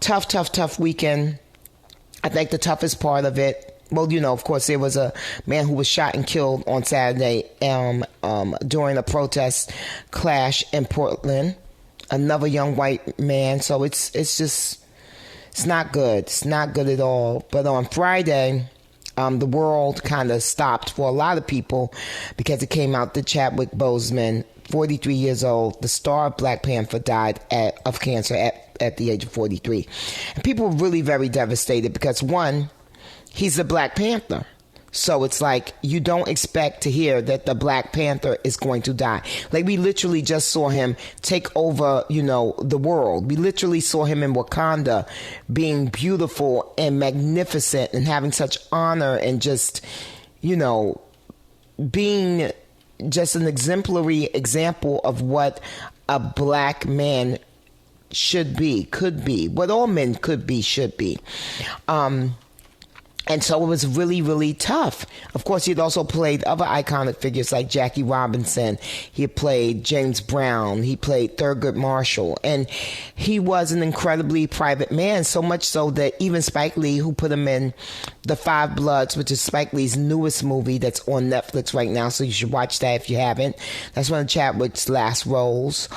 tough weekend. I think the toughest part of it, well, of course, there was a man who was shot and killed on Saturday during a protest clash in Portland. Another young white man. So it's not good. It's not good at all. But on Friday, the world kind of stopped for a lot of people because it came out that Chadwick Boseman, 43 years old, the star of Black Panther, died of cancer at the age of 43. And people were really very devastated because, one, he's the Black Panther. So it's like you don't expect to hear that the Black Panther is going to die. Like, we literally just saw him take over, the world. We literally saw him in Wakanda being beautiful and magnificent and having such honor and just, being just an exemplary example of what a black man should be, could be, what all men could be, should be. And so it was really, really tough. Of course, he had also played other iconic figures like Jackie Robinson. He had played James Brown. He played Thurgood Marshall. And he was an incredibly private man, so much so that even Spike Lee, who put him in The Five Bloods, which is Spike Lee's newest movie that's on Netflix right now, so you should watch that if you haven't. That's one of Chadwick's last roles.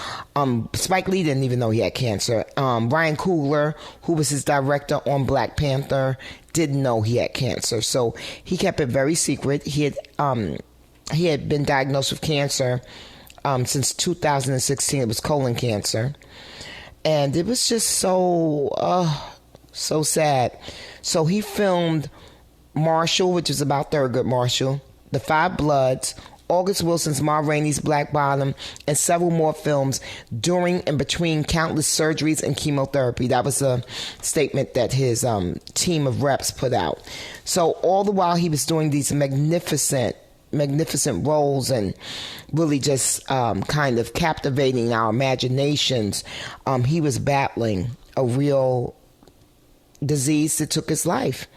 Spike Lee didn't even know he had cancer. Ryan Coogler, who was his director on Black Panther, didn't know he had cancer, so he kept it very secret. He had been diagnosed with cancer since 2016. It was colon cancer, and it was just so sad. So he filmed Marshall, which is about Thurgood Marshall, The Five Bloods, August Wilson's Ma Rainey's Black Bottom, and several more films during and between countless surgeries and chemotherapy. That was a statement that his team of reps put out. So all the while he was doing these magnificent roles and really just kind of captivating our imaginations, he was battling a real disease that took his life.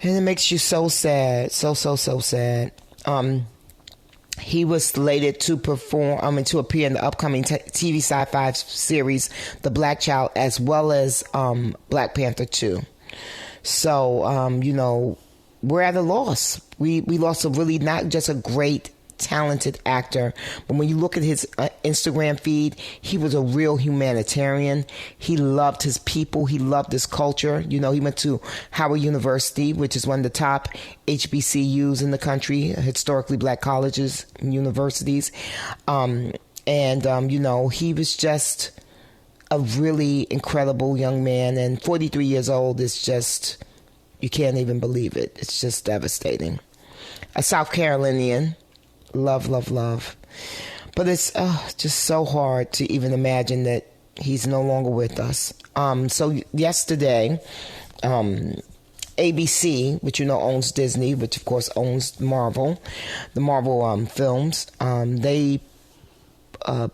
And it makes you so sad, so sad. He was slated to to appear in the upcoming TV sci-fi series, The Black Child, as well as Black Panther 2. So, we're at a loss. We lost a really, not just a great, talented actor, but when you look at his Instagram feed, he was a real humanitarian. He loved his people. He loved his culture. He went to Howard University, which is one of the top HBCUs in the country, historically black colleges and universities. He was just a really incredible young man, and 43 years old is just, you can't even believe it. It's just devastating. A South Carolinian. Love. But it's just so hard to even imagine that he's no longer with us. So yesterday, ABC, which owns Disney, which of course owns Marvel, the Marvel films, they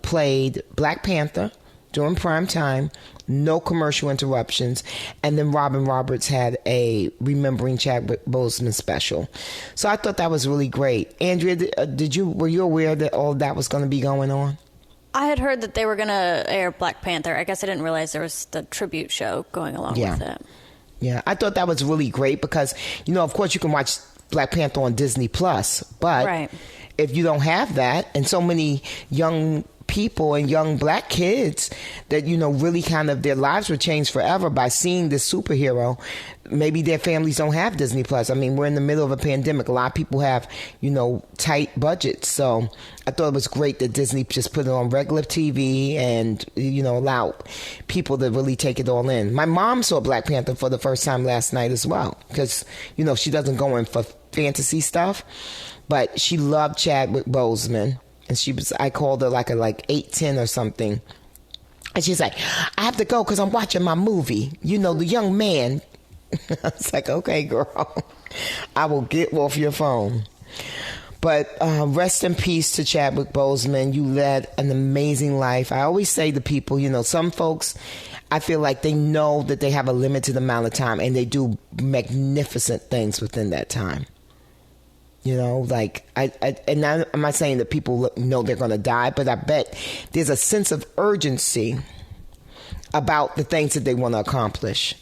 played Black Panther during prime time, no commercial interruptions, and then Robin Roberts had a Remembering Chadwick Boseman special. So I thought that was really great. Andrea, were you aware that all that was going to be going on? I had heard that they were going to air Black Panther. I guess I didn't realize there was the tribute show going along with it. Yeah, I thought that was really great because, of course you can watch Black Panther on Disney Plus, but if you don't have that, and so many young people and young black kids that really kind of their lives were changed forever by seeing this superhero, maybe their families don't have Disney Plus. I mean, we're in the middle of a pandemic. A lot of people have tight budgets, so I thought it was great that Disney just put it on regular TV and allow people to really take it all in. My mom saw Black Panther for the first time last night as well because she doesn't go in for fantasy stuff, but she loved Chadwick Boseman. And I called her like 8:10 or something. And she's like, I have to go because I'm watching my movie. The young man. I was like, okay, girl, I will get off your phone. But rest in peace to Chadwick Boseman. You led an amazing life. I always say to people, some folks, I feel like they know that they have a limited amount of time and they do magnificent things within that time. I'm not saying that people know they're going to die, but I bet there's a sense of urgency about the things that they want to accomplish.